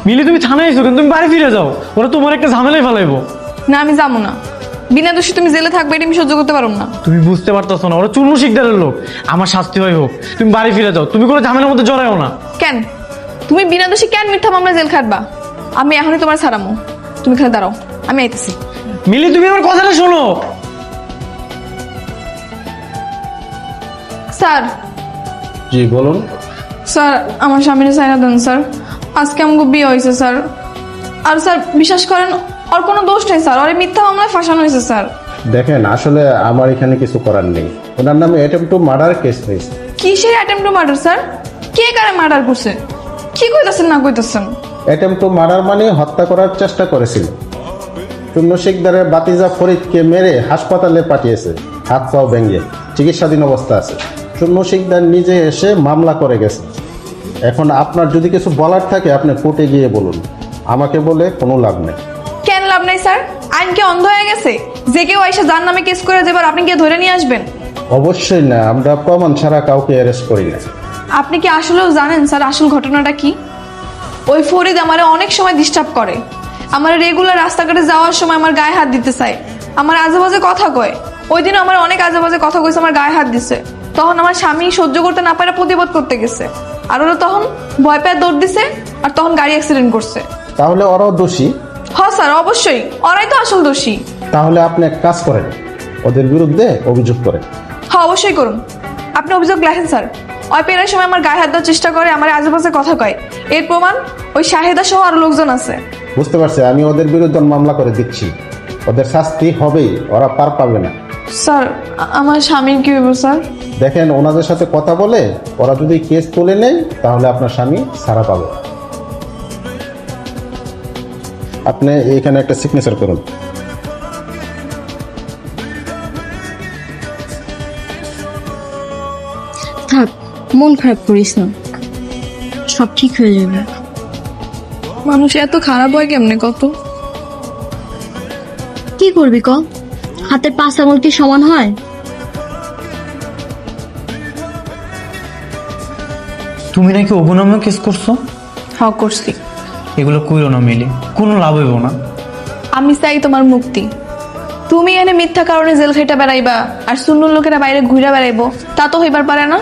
মিলি তুমি থানায় এসো, কিন্তু তুমি বাড়ি ফিরে যাও, ওরা তোমার একটা ঝামেলায় ফেলাইবো। না আমি যাবো না, বিনা দোষে তুমি জেলে থাকবে এটা আমি সহ্য করতে পারবো না। তুমি বুঝতে পারতেছো না, ওরা চূর্ণ শিকদারের লোক, আমার শাস্তি হয় হোক, তুমি বাড়ি ফিরে যাও, তুমি কোনো ঝামেলার মধ্যে জড়াও না। কেন তুমি বিনা দোষে কেন মিথ্যা মামলা জেল খাটবা? আমি এখনই তোমার ছাড়ামো, তুমি এখানে দাঁড়াও, আমি আইতেছি। মিলি তুমি আমার কথাটা শোনো। স্যার জি বলুন। স্যার আমার স্বামীর সাইনা দেন স্যার, আজকে আমাকে বিয়ে হয়েছে স্যার। আর স্যার বিশ্বাস করেন ওর কোনো দোষ নেই স্যার, ওর মিথ্যা মামলায় ফাঁসানো হয়েছে স্যার। দেখেন আসলে আমার এখানে কিছু করার নেই, ওনার নামে অ্যাটেম্প টু মার্ডার কেস হয়েছে। কিসের অ্যাটেম্প টু মার্ডার স্যার? কে কারে মার্ডার করছে? কি কইতাছেন না কইতাছেন? অ্যাটেম্প টু মার্ডার মানে হত্যা করার চেষ্টা করেছিল। চূর্ণ শিকদারের বাতিজা ফরিদকে মেরে হাসপাতালে পাঠিয়েছে, হাত পাও ভেঙে চিকিৎসাধীন অবস্থা আছে। চূর্ণ শিকদার নিজে এসে মামলা করে গেছে। এখন আপনার যদি কিছু বলার থাকে আপনি কোর্টে গিয়ে বলুন, আমাকে বলে কোনো লাভ নেই। কেন লাভ নাই স্যার? আইন কি অন্ধ হয়ে গেছে? যে কেউ এসে যার নামে কেস করে দেবার আপনি গিয়ে ধরে নিয়ে আসবেন? অবশ্যই না, আমরা প্রমাণ ছাড়া কাউকে অ্যারেস্ট করি না। আপনি কি আসলেও জানেন স্যার আসল ঘটনাটা কি? ওই ফরিদ আমারে অনেক সময় ডিস্টার্ব করে, আমার রেগুলার রাস্তাঘাটে যাওয়ার সময় আমার গায়ে হাত দিতে চায়, আমার আজেবাজে কথা কয়। ওই দিন আমার অনেক আজেবাজে কথা কইছে, আমার গায়ে হাত দিছে। তখন আমার স্বামী সহ্য করতে না পারে প্রতিবাদ করতে গেছে, আর ওরা তখন ভয় পেয়ে দৌড় দিছে, আর তখন গাড়ি অ্যাক্সিডেন্ট করছে। তাহলে ওরাও দোষী? হ্যাঁ স্যার অবশ্যই, ওরাই তো আসল দোষী। তাহলে আপনি এক কাজ করেন, ওদের বিরুদ্ধে অভিযোগ করেন। হ্যাঁ অবশ্যই করুন, আপনি অভিযোগ লেখেন স্যার। ওই পেরার সময় আমার গায়ে হাত দেওয়ার চেষ্টা করে, আমার আজেবাজে কথা কয়, এর প্রমাণ ওই শাহেদা সহ আরো লোকজন আছে। বুঝতে পারছি, আমি ওদের বিরুদ্ধে মামলা করে দিচ্ছি, ওদের শাস্তি হবেই, ওরা পার পাবে না। স্যার আমার স্বামীর কি হইব স্যার? দেখেন ওনাদের সাথে কথা বলে ওরা যদি কেস তুলে নেয় তাহলে আপনার স্বামী ছাড়া পাবে। আপনি এখানে একটা সিগনেচার করুন। থাক, মন খারাপ করিস না, সব ঠিক হয়ে যাবে। মানুষ এত খারাপ হয় কেমনে কত? কি করবি ক, হাতের 5 আঙুল কি সমান হয়? তুমি নাকি অবনামে কেস করছো? হ্যাঁ করছি। এগুলো কইরো না মিলি, কোনো লাভ হইব না। আমি চাই তোমার মুক্তি। তুমি এনে মিথ্যা কারণে জেল খেটে বেড়াইবা, আর সুন্দর লোকেরা বাইরে ঘুরে বেড়াইবো, তা তো হইবার পারে না।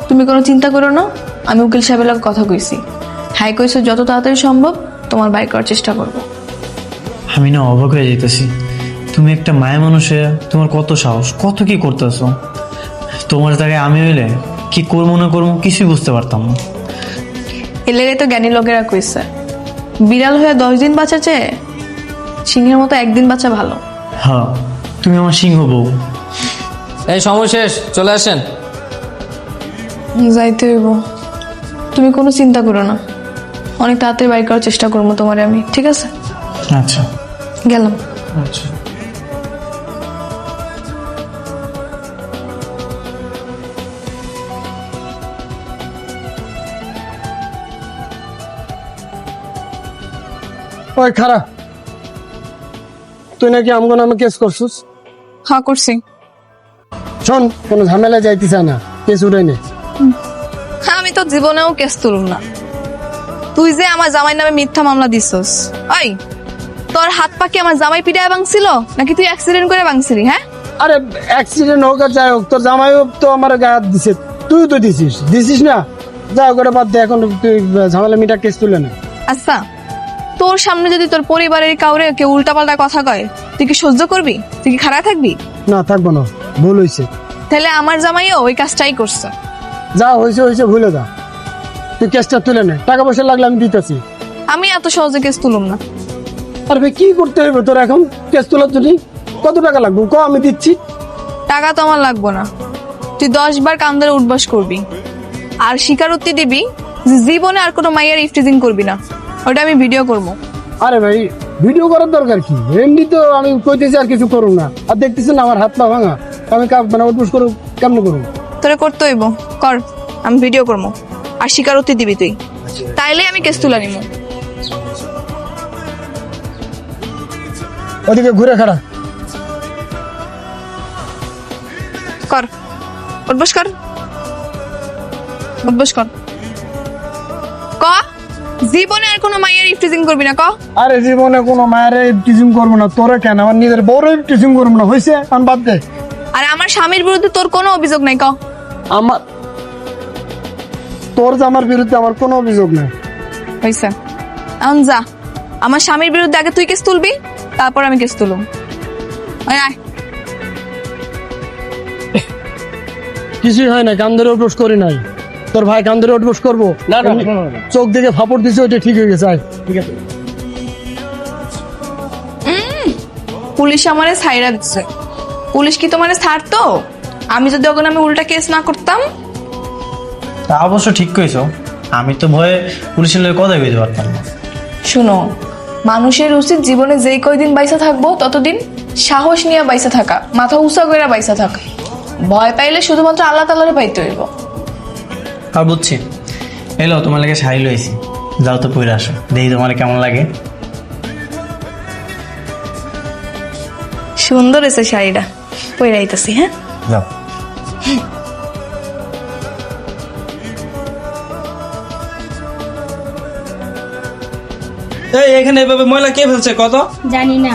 তুমি কোনো চিন্তা করো না, আমি উকিল সাহেবের লগে কথা কইছি, হ্যাঁ কইছো যত তাড়াতাড়ি সম্ভব তোমার বাইর করার চেষ্টা করবো। আমি না অবাক হয়ে যেতেছি, তুমি একটা মায়া মানুষে, তোমার কত সাহস, কত কি করতেছো। তোমার জায়গায় আমি হইলে কি করবো না করবো কিছুই বুঝতে পারতাম না। এর লেগে তো জ্ঞানী লোকেরা কইছে, বিড়াল হয়ে 10 দিন বাঁচা চেয়ে সিংহের মতো একদিন বাঁচা ভালো। হ্যাঁ, তুমি আমার সিংহ বউ। এই সময় শেষ, চলে আসেন। যাইতে হইব, তুমি কোনো চিন্তা করো না, অনেক তাড়াতাড়ি বাইর করার চেষ্টা করবো তোমারে আমি, ঠিক আছে? আচ্ছা গেলাম। আচ্ছা। ওই খারা, তুই নাকি আমগো নামে কেস করছিস? হ্যাঁ করছি। শোন, কোনো ঝামেলা যাইতে চায় না, কেস উড়াই নে। আমি তো জীবনেও কেস তুলুম না। তুই যে আমার জামাই নামে মিথ্যা মামলা দিছস, ওই তোর হাত পা কি আমার জামাই পিটায় ভাঙছিল, নাকি তুই অ্যাক্সিডেন্ট করে ভাঙছিলি? হ্যাঁ আরে অ্যাক্সিডেন্ট হোক আর যাই হোক, তোর জামাইও তো আমার গায়ে হাত দিছে, তুই তো দিছিস না? যা করে বাদ দে, এখন তুই ঝামেলা মিটা কেস তুলে না। আচ্ছা, তোর সামনে যদি তোর পরিবারের কাউরে কেউ উল্টাপাল্টা কথা কয়, তুই কি সহ্য করবি? তুই কি খারাপ থাকবি? না থাকবো না, ভুল হয়েছে। তাহলে আমার জামাইও ওই কাজটাই করছে। যা হয়েছে ভুলে যা, তুই কেসটা তুলে নে, টাকা পয়সা লাগলে আমি দিতেছি। আমি এত সহজে কেস তুলুম না। আর ভাই কি করতে হইব তোর এখন কেস তোলার জন্য? কত টাকা লাগবে ক, আমি দিচ্ছি। টাকা তো আমার লাগবো না, তুই 10 বার কান ধরে উঠবাস করবি, আর স্বীকারোক্তি দিবি যে জীবনে আর কোনো মাইয়ার ইফটিজিং করবি না, ওটা আমি ভিডিও করবো। আরে ভাই ভিডিও করার দরকার কি, এমনি তো আমি কইতেছি আর কিছু করুন না, আর দেখতেছেন আমার হাত পা ভাঙা, আমি মানে উঠবস করুন কেমন করুন? তোরে করতে হইব, কর, আমি ভিডিও করবো, আর স্বীকারোক্তি দিবি তুই, তাইলে আমি কেস তুলে নিব। ওদিকে ঘুরে খাড়া কর, উঠবস কর, উঠবস কর। ক জীবনে আর কোনো মাইয়ার ইফটিজিং করবি না ক। আরে জীবনে কোনো মায়ের টিচিং করবো না, তোরা কেন আমার নিজের বড় টিচিং করবো না, হয়েছে এখন বাদ দে। আর আমার স্বামীর বিরুদ্ধে তোর কোনো অভিযোগ নাই ক। আমার তোর জামার বিরুদ্ধে আমার কোনো অভিযোগ নাই। হয়েছে, এখন যা, আমার স্বামীর বিরুদ্ধে আগে তুই কেস তুলবি, তারপর আমি কেস তুলুম। আয় আয়। কিছুই হয় না, কান ধরে উঠবোস করি নাই। তোর ভাই কান ধরে উঠবোস করবো না, চোখ দিকে ফাপড় দিছে, ওইটা ঠিক হয়ে গেছে। আয়, ঠিক আছে। পুলিশ আমারে ছাইরা দিচ্ছে। পুলিশ কি তোমারে ছাড়তো? আমি যদি ওখানে আমি উল্টা কেস না করতাম। তা অবশ্য ঠিক কইছো, আমি তো ভয়ে পুলিশের লোক কথাই বুঝতে পারতাম না। শুনো, মানুষের উচিত জীবনে যেই কয়দিন বাইসা থাকবো ততদিন সাহস নিয়ে বাইসা থাকা, মাথা উঁচা করে বাইসা থাকা। ভয় পাইলে শুধুমাত্র আল্লাহ তাআলারে পাইতে হইব। আর বুঝছি, এলো তোমার লাগে শাড়ি লইছি, যাও তো পরে আসো, দেখি তোমার কেমন লাগে। সুন্দর এসে শাড়িটা, পরে আইতাছি। হ্যাঁ, যাও। এই এখানে এভাবে ময়লা কে ফেলছে কত? জানি না।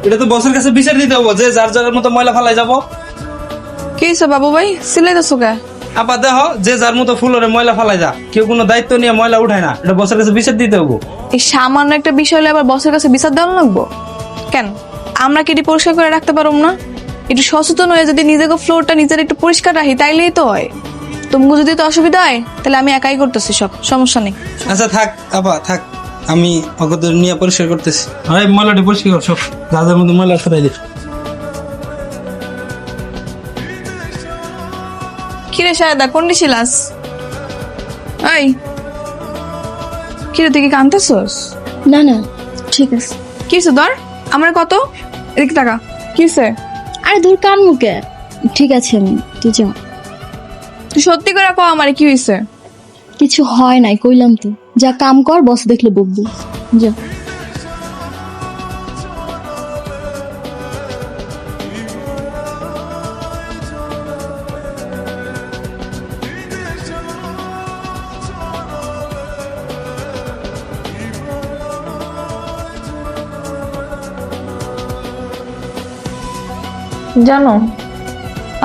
এটা তো বসের কাছে বিচার দিতে হবো যে যার যার মতো ময়লা ফেলাই যাবো। কি হয়েছে বাবু ভাই, সিলাইতেছো কে? আপা দেখো, যে যার মতো ফুলরে ময়লা ফেলাই যা, কেউ কোনো দায়িত্ব নিয়ে ময়লা উঠায় না, এটা বসের কাছে বিচার দিতে হবো। এই সামান্য একটা বিষয় হলে আবার বসের কাছে বিচার দেওয়া লাগবো কেন? আমরা কি এটি পরিষ্কার করে রাখতে পারবো না? একটু সচেতন হয়ে যদি নিজেকে ফ্লোরটা নিজের একটু পরিষ্কার রাখি, তাইলেই তো হয়। তোমাকে যদি তো অসুবিধা হয়, তাহলে আমি একাই করতেছি, সব সমস্যা নেই। আচ্ছা থাক আপা থাক, আমি অগত নিয়ে পরিষ্কার করতেছি। আরে ময়লাটি পরিষ্কার কর, সব যার যার মতো ময়লা সরাই দিস। কিরে সায়দা, কোন ডিছিলাস? এই কিরে, তুই কি কাঁদতেছস? না না, ঠিক আছে। কি হয়েছে তোর? আমার কত এদিকে টাকা, কি হয়েছে? আরে দূর কান মুখে, ঠিক আছে আমি, তুই যা। তুই সত্যি করে কও আমার কি হয়েছে? কিছু হয় নাই, কইলাম তো। যা কাম কর, বস দেখলে বকবো। যা। জানো,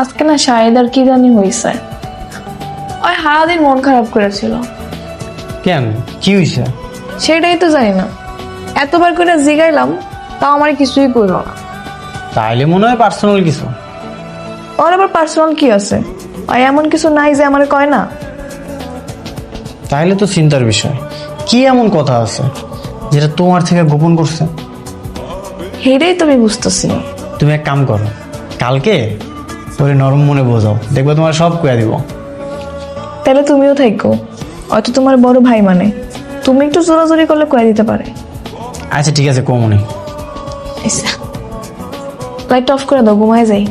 আজকে না শাহেদার কি জানি হয়েছে, ওই সারাদিন মন খারাপ করেছিল। কেন, কি হয়েছে? সেটাই তো জানি না, এতবার করে জিগাইলাম, তাও আমার কিছুই করলো না। তাইলে মনে হয় পার্সোনাল কিছু। ওর আবার পার্সোনাল কি আছে? আর এমন কিছু নাই যে আমার কয় না। তাইলে তো চিন্তার বিষয়। কি এমন কথা আছে যেটা তোমার থেকে গোপন করছে? হেরেই তুমি বুঝতেছি না। তুমি এক কাম করো, কালকে ওরে নরম মনে বোঝাও, দেখবে তোমার সব কয়া দিব। তাহলে তুমিও থাকো, হয়তো তোমার বড় ভাই, মানে তুমি একটু জোরাজোরি করলে কয়ে দিতে পারে। আচ্ছা ঠিক আছে, কমনে। লাইট অফ করে দাও, ঘুমায় যাই।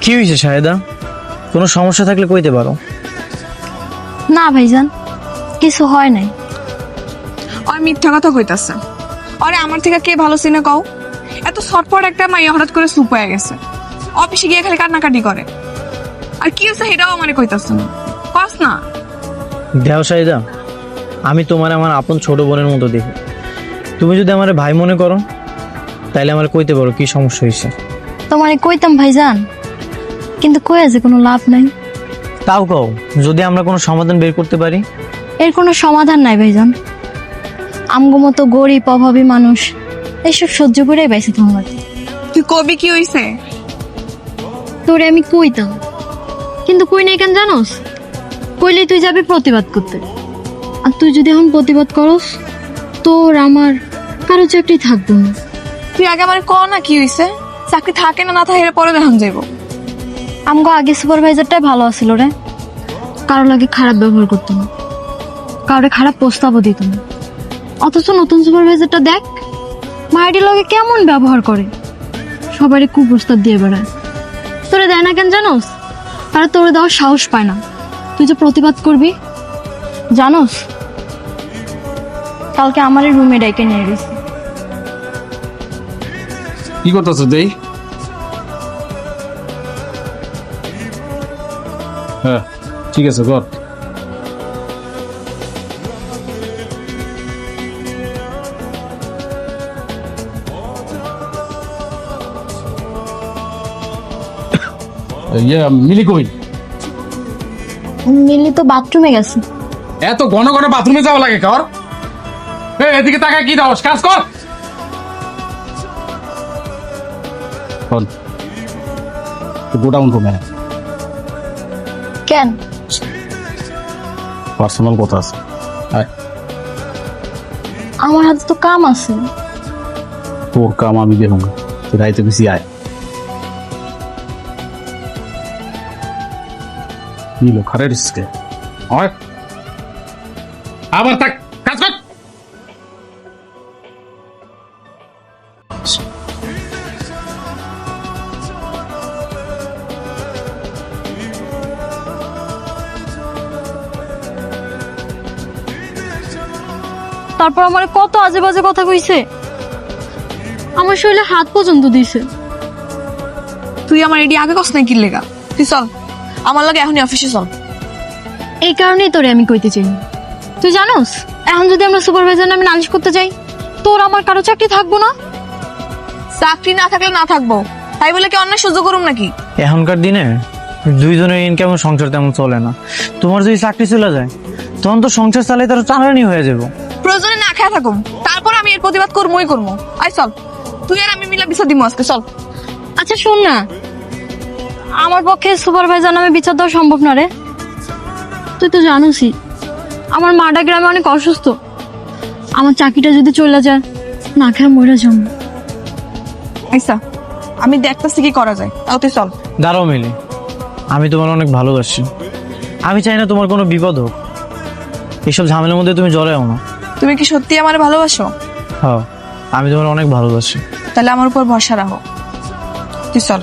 কি হয়েছে শাহেদা? কোনো সমস্যা থাকলে কইতে পারো। না ভাইজান, কিছু হয় নাই। আর মিথ্যা কথা কইতাছে। আরে আমার থেকে কে ভালো সিনে কও? এত ছটপট একটা মাইয়া হঠাৎ করে চুপ হয়ে গেছে, অফিসে গিয়ে খালি কান্নাকাটি করে। আর কি হচ্ছে সেটাও আমার কইতাছে না, কস না। দেও শাহেদা, আমি তোমার আমার আপন ছোট বোনের মতো দেখি। তুমি যদি আমার ভাই মনে করো, তাইলে আমার কইতে পারো কি সমস্যা হয়েছে। তোমারে কইতাম ভাইজান, কিন্তু কয়ে যে কোনো লাভ নাই। তাও কও, যদি আমরা কোনো সমাধান বের করতে পারি। এর কোনো সমাধান নাই ভাইজান। আমগো মতো গরিব অভাবী মানুষ এইসব সহ্য করে বেঁচে থাকবো। তুই কবি কি হইছে? তোরে আমি কইতাম, কিন্তু কই নাই কেন জানোস? কইলে তুই যাবি প্রতিবাদ করতে, আর তুই যদি এখন প্রতিবাদ করস, তোর আমার কারো চাকরি থাকবো না। তুই আগে আমার ক না কি হইছে? চাকরি থাকে না না থাকে এর পরে দেখান যাইব। আমগো আগে সুপারভাইজারটাই ভালো আছিল রে, কারো লাগে খারাপ ব্যবহার করতো না, কারোর খারাপ প্রস্তাবও দিত না। অথচ নতুন সুপারভাইজারটা দেখ, মাইডির লগে কেমন ব্যবহার করে, সবারই কুপ্রস্তাব দিয়ে বেড়ায়। তোরে দেয় না কেন জানোস? আর তোরে দেওয়ার সাহস পায় না। তুই যে প্রতিবাদ করবি, জানোস কালকে আমার রুমে ডাইকে নিয়ে গেছে। কি করতেছ দেই? হ্যাঁ ঠিক আছে কর। মিলি কই? মিলি তো বাথরুমে গেছে। এত ঘন ঘন বাথরুমে যাওয়া লাগে কর। এদিকে তাকায় কি দাও, কাজ কর। গোডাউন রুমে কেন? পার্সোনাল কথা আছে। আমার হাতে তো কাম আছে। তোর কাম আমি দেখুন, তুই রাইতে বেশি আয়। নিল খারের রিস্কে আবার তাক কাজ কর। তারপর আমার কত আজে বাজে কথা কইছে, আমার শরীরে হাত পর্যন্ত দিছে। তুই আমার এডি আগে কস নাই কি লেগা? তুই চল আমার লাগে এখনই অফিসে চল। এই কারণেই তোরে আমি কইতে চাই। তুই জানোস এখন যদি আমরা সুপারভাইজার নামে নালিশ করতে যাই, তোর আমার কারো চাকরি থাকবো না। চাকরি না থাকলে না থাকবো, তাই বলে কি অন্য সুযোগ করুম নাকি? এখনকার দিনে দুইজনের ইনকাম সংসার তেমন চলে না। তোমার যদি চাকরি চলে যায় তখন তো সংসার চালাই তার টানানি হয়ে যাবো। প্রয়োজনে না খেয়ে থাকুম, তারপর আমি এর প্রতিবাদ করবোই করবো। আই চল, তুই আর আমি মিলা বিচার দিমু আজকে, চল। আচ্ছা শোন না, আমার পক্ষে সুপারভাইজার নামে বিচার দেওয়া সম্ভব না রে। তুই তো জানোসই আমার মাডা গ্রামে অনেক অসুস্থ। আমার চাকরিটা যদি চলে যায়, না খেয়ে মরে যাবো। আচ্ছা আমি দেখতেছি কি করা যায়, তাও তুই চল। দাঁড়াও মিলি, আমি তোমার অনেক ভালোবাসি। আমি চাই না তোমার কোনো বিপদ হোক। এইসব ঝামেলার মধ্যে তুমি জড়াও না। তুমি কি সত্যি আমার ভালোবাসো? হ্যাঁ, আমি তোমার অনেক ভালোবাসি। তাহলে আমার উপর ভরসা রাখো, তুই চল।